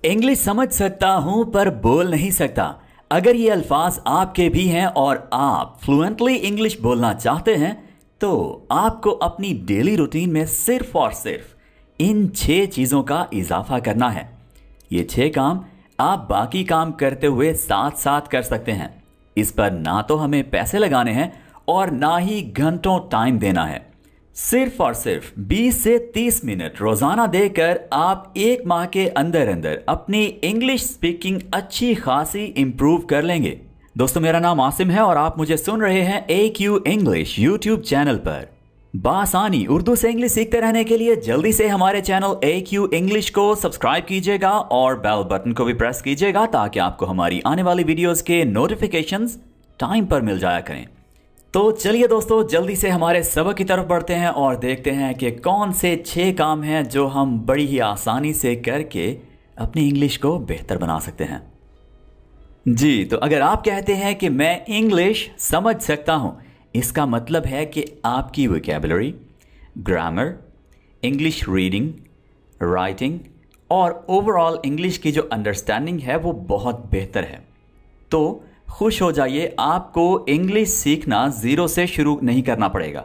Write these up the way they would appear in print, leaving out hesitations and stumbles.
English समझ सकता हूं पर बोल नहीं सकता। अगर ये अल्फाज आपके भी हैं और आप फ्लुएंटली इंग्लिश बोलना चाहते हैं तो आपको अपनी डेली रूटीन में सिर्फ और सिर्फ इन 6 चीज़ों का इजाफा करना है। ये 6 काम आप बाकी काम करते हुए साथ साथ कर सकते हैं। इस पर ना तो हमें पैसे लगाने हैं और ना ही घंटों टाइम देना है। सिर्फ और सिर्फ 20 से 30 मिनट रोजाना देकर आप 1 माह के अंदर अंदर अपनी इंग्लिश स्पीकिंग अच्छी खासी इंप्रूव कर लेंगे। दोस्तों, मेरा नाम आसिम है और आप मुझे सुन रहे हैं AQ इंग्लिश यूट्यूब चैनल पर। बासानी उर्दू से इंग्लिश सीखते रहने के लिए जल्दी से हमारे चैनल AQ इंग्लिश को सब्सक्राइब कीजिएगा और बेल बटन को भी प्रेस कीजिएगा ताकि आपको हमारी आने वाली वीडियोस के नोटिफिकेशंस टाइम पर मिल जाया करें। तो चलिए दोस्तों, जल्दी से हमारे सबक की तरफ बढ़ते हैं और देखते हैं कि कौन से 6 काम हैं जो हम बड़ी ही आसानी से करके अपनी इंग्लिश को बेहतर बना सकते हैं। जी, तो अगर आप कहते हैं कि मैं इंग्लिश समझ सकता हूं, इसका मतलब है कि आपकी vocabulary, grammar, English reading, writing और ओवरऑल इंग्लिश की जो अंडरस्टैंडिंग है वो बहुत बेहतर है। तो खुश हो जाइए, आपको इंग्लिश सीखना ज़ीरो से शुरू नहीं करना पड़ेगा।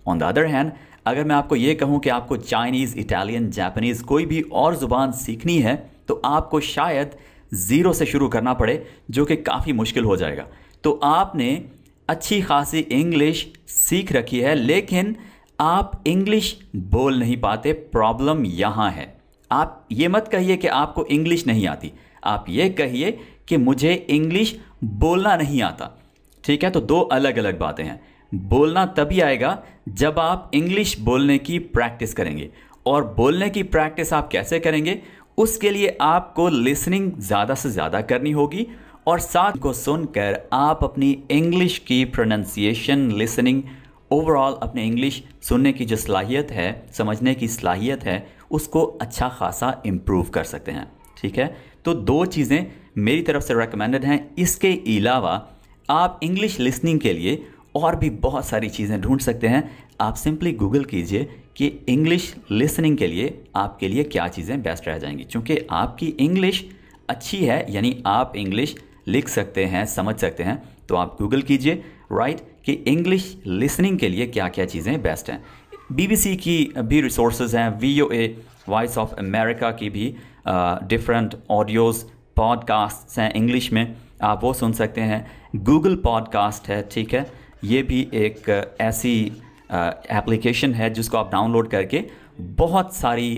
ऑन द अदर हैंड, अगर मैं आपको ये कहूँ कि आपको चाइनीज़, इटालियन, जापानीज़ कोई भी और ज़ुबान सीखनी है तो आपको शायद ज़ीरो से शुरू करना पड़े, जो कि काफ़ी मुश्किल हो जाएगा। तो आपने अच्छी खासी इंग्लिश सीख रखी है लेकिन आप इंग्लिश बोल नहीं पाते। प्रॉब्लम यहाँ है। आप ये मत कहिए कि आपको इंग्लिश नहीं आती, आप ये कहिए कि मुझे इंग्लिश बोलना नहीं आता। ठीक है, तो 2 अलग अलग बातें हैं। बोलना तभी आएगा जब आप इंग्लिश बोलने की प्रैक्टिस करेंगे। और बोलने की प्रैक्टिस आप कैसे करेंगे? उसके लिए आपको लिसनिंग ज़्यादा से ज़्यादा करनी होगी और साथ को सुनकर आप अपनी इंग्लिश की प्रोनाउंसिएशन, लिसनिंग, ओवरऑल अपने इंग्लिश सुनने की जो सलाहियत है, समझने की सलाहियत है, उसको अच्छा खासा इम्प्रूव कर सकते हैं। ठीक है, तो 2 चीज़ें मेरी तरफ से रेकमेंडेड हैं। इसके अलावा आप इंग्लिश लिसनिंग के लिए और भी बहुत सारी चीज़ें ढूंढ सकते हैं। आप सिंपली गूगल कीजिए कि इंग्लिश लिसनिंग के लिए आपके लिए क्या चीज़ें बेस्ट रह जाएंगी। क्योंकि आपकी इंग्लिश अच्छी है, यानी आप इंग्लिश लिख सकते हैं, समझ सकते हैं, तो आप गूगल कीजिए राइट कि इंग्लिश लिसनिंग के लिए क्या क्या चीज़ें बेस्ट हैं। BBC की भी रिसोर्सेज हैं, VOA, वॉइस ऑफ अमेरिका की भी डिफरेंट ऑडियोज़, पॉडकास्ट हैं इंग्लिश में, आप वो सुन सकते हैं। गूगल पॉडकास्ट है, ठीक है, ये भी एक ऐसी एप्लीकेशन है जिसको आप डाउनलोड करके बहुत सारी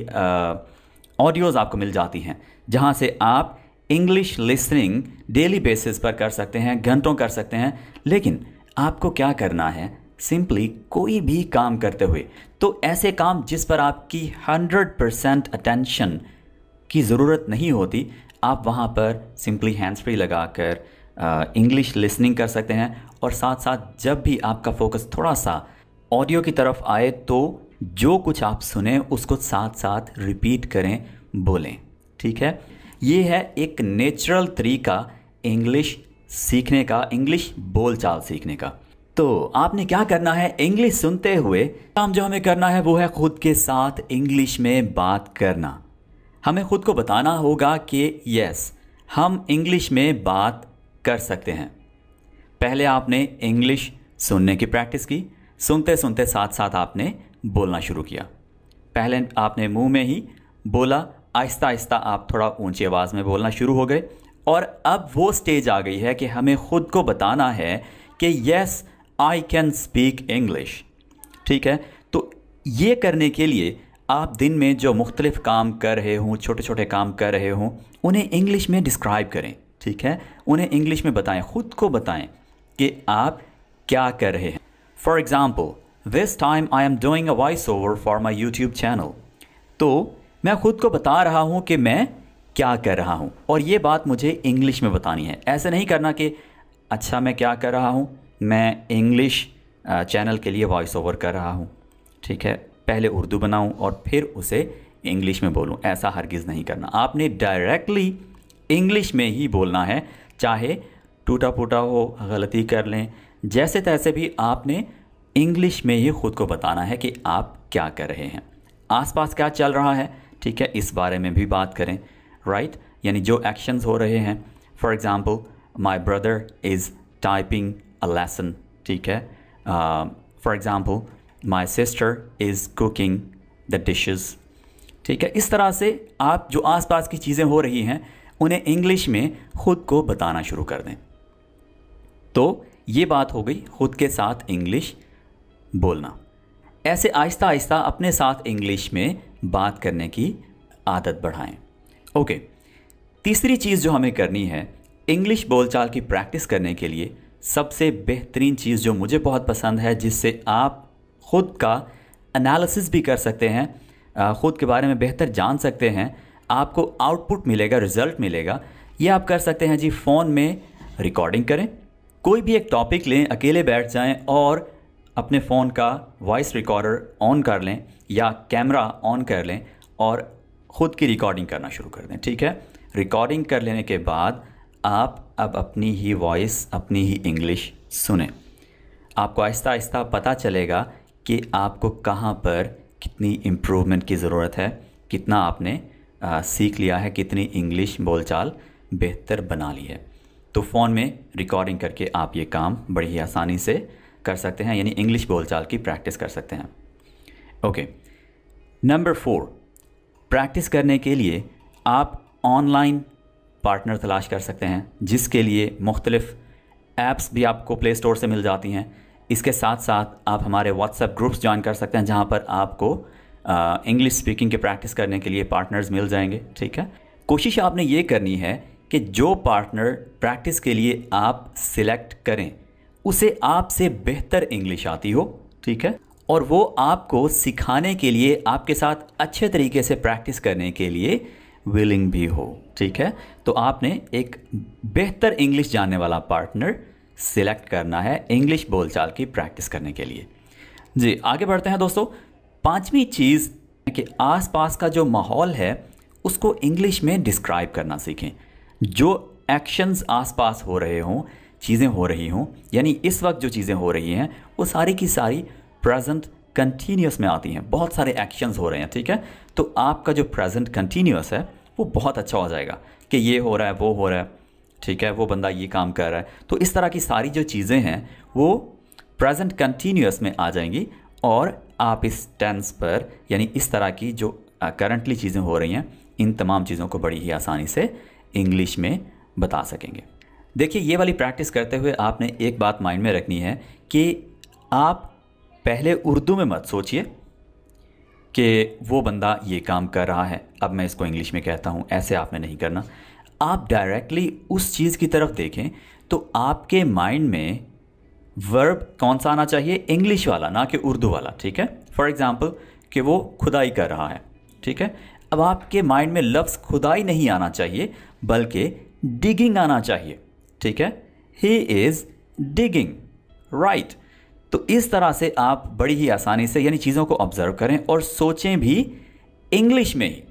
ऑडियोज़ आपको मिल जाती हैं, जहाँ से आप इंग्लिश लिसनिंग डेली बेसिस पर कर सकते हैं, घंटों कर सकते हैं। लेकिन आपको क्या करना है? सिंपली कोई भी काम करते हुए, तो ऐसे काम जिस पर आपकी 100% अटेंशन की ज़रूरत नहीं होती, आप वहाँ पर सिंपली हैंड्स फ्री लगाकर इंग्लिश लिसनिंग कर सकते हैं। और साथ साथ जब भी आपका फोकस थोड़ा सा ऑडियो की तरफ आए तो जो कुछ आप सुने उसको साथ साथ रिपीट करें, बोलें। ठीक है, ये है एक नेचुरल तरीका इंग्लिश सीखने का, इंग्लिश बोलचाल सीखने का। तो आपने क्या करना है? इंग्लिश सुनते हुए काम जो हमें करना है वो है खुद के साथ इंग्लिश में बात करना। हमें खुद को बताना होगा कि यस, हम इंग्लिश में बात कर सकते हैं। पहले आपने इंग्लिश सुनने की प्रैक्टिस की, सुनते सुनते साथ साथ आपने बोलना शुरू किया। पहले आपने मुंह में ही बोला, आहिस्ता आहिस्ता आप थोड़ा ऊंची आवाज़ में बोलना शुरू हो गए। और अब वो स्टेज आ गई है कि हमें खुद को बताना है कि yes, I can speak English. ठीक है, तो ये करने के लिए आप दिन में जो मुख्तलिफ काम कर रहे हों, छोटे छोटे काम कर रहे हों, उन्हें इंग्लिश में डिस्क्राइब करें। ठीक है, उन्हें इंग्लिश में बताएं, खुद को बताएं कि आप क्या कर रहे हैं। For example, this time I am doing a voice over for my YouTube channel. तो मैं खुद को बता रहा हूँ कि मैं क्या कर रहा हूँ और ये बात मुझे इंग्लिश में बतानी है। ऐसे नहीं करना कि अच्छा मैं क्या कर रहा हूँ, मैं इंग्लिश चैनल के लिए वॉइस ओवर कर रहा हूँ। ठीक है, पहले उर्दू बनाऊँ और फिर उसे इंग्लिश में बोलूँ, ऐसा हरगिज़ नहीं करना। आपने डायरेक्टली इंग्लिश में ही बोलना है, चाहे टूटा फूटा हो, गलती कर लें, जैसे तैसे भी आपने इंग्लिश में ही खुद को बताना है कि आप क्या कर रहे हैं, आसपास क्या चल रहा है। ठीक है, इस बारे में भी बात करें, राइट। यानी जो एक्शंस हो रहे हैं। For example, my brother is typing a lesson, ठीक है। For example, my sister is cooking the dishes, ठीक है। इस तरह से आप जो आसपास की चीज़ें हो रही हैं उन्हें इंग्लिश में ख़ुद को बताना शुरू कर दें। तो ये बात हो गई ख़ुद के साथ इंग्लिश बोलना। ऐसे आहिस्ता आहिस्ता अपने साथ इंग्लिश में बात करने की आदत बढ़ाएं। ओके, तीसरी चीज़ जो हमें करनी है इंग्लिश बोलचाल की प्रैक्टिस करने के लिए, सबसे बेहतरीन चीज़ जो मुझे बहुत पसंद है, जिससे आप ख़ुद का एनालिसिस भी कर सकते हैं, ख़ुद के बारे में बेहतर जान सकते हैं, आपको आउटपुट मिलेगा, रिज़ल्ट मिलेगा। ये आप कर सकते हैं जी, फ़ोन में रिकॉर्डिंग करें, कोई भी एक टॉपिक लें, अकेले बैठ जाएं और अपने फ़ोन का वॉइस रिकॉर्डर ऑन कर लें या कैमरा ऑन कर लें और ख़ुद की रिकॉर्डिंग करना शुरू कर दें, ठीक है। रिकॉर्डिंग कर लेने के बाद आप अब अपनी ही वॉइस, अपनी ही इंग्लिश सुनें। आपको आहिस्ता आहिस्ता पता चलेगा कि आपको कहाँ पर कितनी इम्प्रूवमेंट की ज़रूरत है, कितना आपने सीख लिया है, कितनी इंग्लिश बोलचाल बेहतर बना ली है। तो फ़ोन में रिकॉर्डिंग करके आप ये काम बड़ी ही आसानी से कर सकते हैं, यानी इंग्लिश बोलचाल की प्रैक्टिस कर सकते हैं। ओके, नंबर 4, प्रैक्टिस करने के लिए आप ऑनलाइन पार्टनर तलाश कर सकते हैं, जिसके लिए मुख्तलिफ़ ऐप्स भी आपको प्ले स्टोर से मिल जाती हैं। इसके साथ साथ आप हमारे व्हाट्सएप ग्रुप्स ज्वाइन कर सकते हैं, जहां पर आपको इंग्लिश स्पीकिंग की प्रैक्टिस करने के लिए पार्टनर्स मिल जाएंगे, ठीक है। कोशिश आपने ये करनी है कि जो पार्टनर प्रैक्टिस के लिए आप सिलेक्ट करें उसे आपसे बेहतर इंग्लिश आती हो, ठीक है, और वो आपको सिखाने के लिए, आपके साथ अच्छे तरीके से प्रैक्टिस करने के लिए विलिंग भी हो, ठीक है। तो आपने एक बेहतर इंग्लिश जानने वाला पार्टनर सिलेक्ट करना है इंग्लिश बोलचाल की प्रैक्टिस करने के लिए। जी, आगे बढ़ते हैं दोस्तों। 5वीं चीज़ कि आसपास का जो माहौल है उसको इंग्लिश में डिस्क्राइब करना सीखें। जो एक्शंस आसपास हो रहे हों, चीज़ें हो रही हों, यानी इस वक्त जो चीज़ें हो रही हैं वो सारी की सारी प्रेजेंट कंटिन्यूस में आती हैं। बहुत सारे एक्शंस हो रहे हैं, ठीक है। तो आपका जो प्रेजेंट कंटिन्यूस है वो बहुत अच्छा हो जाएगा कि ये हो रहा है, वो हो रहा है, ठीक है, वो बंदा ये काम कर रहा है। तो इस तरह की सारी जो चीज़ें हैं वो प्रेजेंट कंटिन्यूस में आ जाएंगी और आप इस टेंस पर, यानी इस तरह की जो करंटली चीज़ें हो रही हैं, इन तमाम चीज़ों को बड़ी ही आसानी से इंग्लिश में बता सकेंगे। देखिए, ये वाली प्रैक्टिस करते हुए आपने एक बात माइंड में रखनी है कि आप पहले उर्दू में मत सोचिए कि वो बंदा ये काम कर रहा है, अब मैं इसको इंग्लिश में कहता हूँ, ऐसे आपने नहीं करना। आप डायरेक्टली उस चीज़ की तरफ देखें तो आपके माइंड में वर्ब कौन सा आना चाहिए, इंग्लिश वाला, ना कि उर्दू वाला, ठीक है। फॉर एग्ज़ाम्पल कि वो खुदाई कर रहा है, ठीक है। अब आपके माइंड में लफ्ज़ खुदाई नहीं आना चाहिए बल्कि डिगिंग आना चाहिए, ठीक है। He is digging, right. तो इस तरह से आप बड़ी ही आसानी से, यानी चीज़ों को ऑब्जर्व करें और सोचें भी इंग्लिश में ही।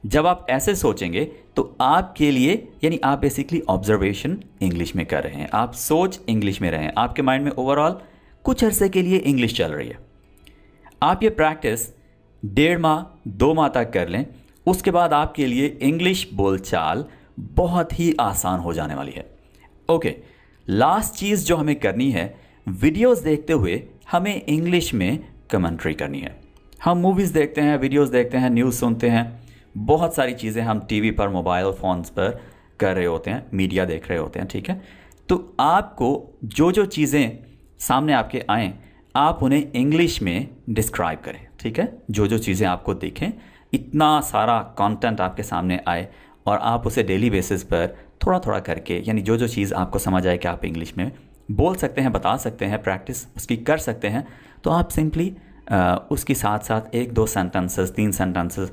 जब आप ऐसे सोचेंगे तो आपके लिए, यानी आप बेसिकली ऑब्जर्वेशन इंग्लिश में कर रहे हैं, आप सोच इंग्लिश में रहे हैं, आपके माइंड में ओवरऑल कुछ अरसे के लिए इंग्लिश चल रही है। आप ये प्रैक्टिस 1.5 माह 2 माह तक कर लें, उसके बाद आपके लिए इंग्लिश बोलचाल बहुत ही आसान हो जाने वाली है। ओके, लास्ट चीज़ जो हमें करनी है, वीडियोस देखते हुए हमें इंग्लिश में कमेंट्री करनी है। हम मूवीज़ देखते हैं, वीडियोस देखते हैं, न्यूज़ सुनते हैं, बहुत सारी चीज़ें हम टीवी पर, मोबाइल फ़ोन्स पर कर रहे होते हैं, मीडिया देख रहे होते हैं, ठीक है। तो आपको जो जो चीज़ें सामने आपके आएँ, आप उन्हें इंग्लिश में डिस्क्राइब करें, ठीक है। जो जो चीज़ें आपको दिखें, इतना सारा कंटेंट आपके सामने आए और आप उसे डेली बेसिस पर थोड़ा थोड़ा करके, यानी जो जो चीज़ आपको समझ आए कि आप इंग्लिश में बोल सकते हैं, बता सकते हैं, प्रैक्टिस उसकी कर सकते हैं, तो आप सिंपली उसके साथ साथ 1-2 सेंटेंसेस, 3 सेंटेंसेस,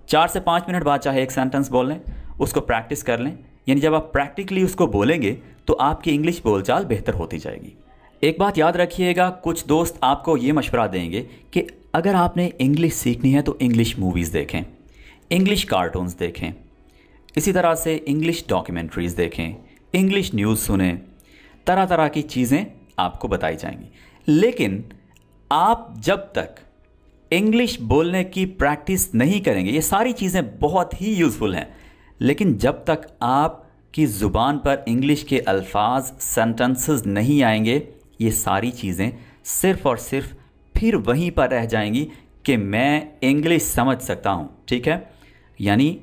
4 से 5 मिनट बाद चाहे एक सेंटेंस बोल लें, उसको प्रैक्टिस कर लें। यानी जब आप प्रैक्टिकली उसको बोलेंगे तो आपकी इंग्लिश बोलचाल बेहतर होती जाएगी। एक बात याद रखिएगा, कुछ दोस्त आपको ये मशवरा देंगे कि अगर आपने इंग्लिश सीखनी है तो इंग्लिश मूवीज़ देखें, इंग्लिश कार्टून्स देखें, इसी तरह से इंग्लिश डॉक्यूमेंट्रीज़ देखें, इंग्लिश न्यूज़ सुनें, तरह तरह की चीज़ें आपको बताई जाएंगी। लेकिन आप जब तक इंग्लिश बोलने की प्रैक्टिस नहीं करेंगे, ये सारी चीज़ें बहुत ही यूज़फुल हैं, लेकिन जब तक आपकी ज़ुबान पर इंग्लिश के अल्फाज सेंटेंसेस नहीं आएंगे, ये सारी चीज़ें सिर्फ़ और सिर्फ फिर वहीं पर रह जाएंगी कि मैं इंग्लिश समझ सकता हूँ। ठीक है, यानी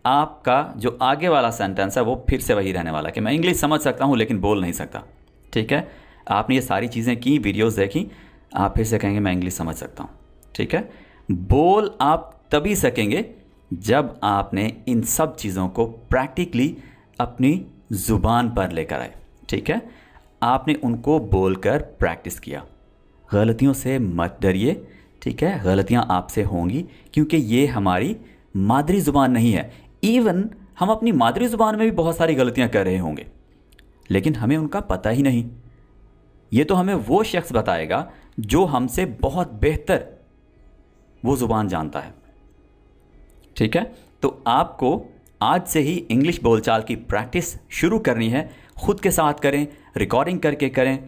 आपका जो आगे वाला सेंटेंस है वो फिर से वही रहने वाला कि मैं इंग्लिश समझ सकता हूँ लेकिन बोल नहीं सकता। ठीक है, आपने ये सारी चीज़ें की, वीडियोस देखी, आप फिर से कहेंगे मैं इंग्लिश समझ सकता हूँ। ठीक है, बोल आप तभी सकेंगे जब आपने इन सब चीज़ों को प्रैक्टिकली अपनी ज़ुबान पर लेकर आए। ठीक है, आपने उनको बोलकर प्रैक्टिस किया। गलतियों से मत डरिए। ठीक है, गलतियाँ आपसे होंगी क्योंकि ये हमारी मादरी ज़ुबान नहीं है। इवन हम अपनी मादरी ज़ुबान में भी बहुत सारी गलतियाँ कर रहे होंगे लेकिन हमें उनका पता ही नहीं। ये तो हमें वो शख्स बताएगा जो हमसे बहुत बेहतर वो ज़ुबान जानता है। ठीक है, तो आपको आज से ही इंग्लिश बोलचाल की प्रैक्टिस शुरू करनी है। ख़ुद के साथ करें, रिकॉर्डिंग करके करें,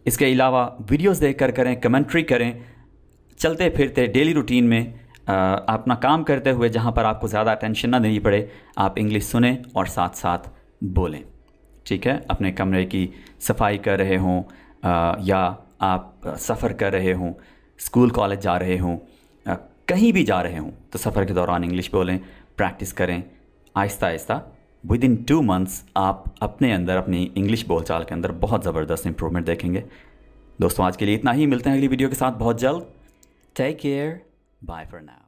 इसके अलावा वीडियोस देखकर करें, कमेंट्री करें, चलते फिरते डेली रूटीन में अपना काम करते हुए जहाँ पर आपको ज़्यादा टेंशन ना देनी पड़े, आप इंग्लिश सुने और साथ साथ बोलें। ठीक है, अपने कमरे की सफाई कर रहे हों या आप सफ़र कर रहे हों, स्कूल कॉलेज जा रहे हों, कहीं भी जा रहे हों, तो सफ़र के दौरान इंग्लिश बोलें, प्रैक्टिस करें। Aahista Aahista with in 2 months आप अपने अंदर, अपनी इंग्लिश बोलचाल के अंदर बहुत ज़बरदस्त इंप्रूवमेंट देखेंगे। दोस्तों, आज के लिए इतना ही। मिलते हैं अगली वीडियो के साथ बहुत जल्द। Take care, bye for now.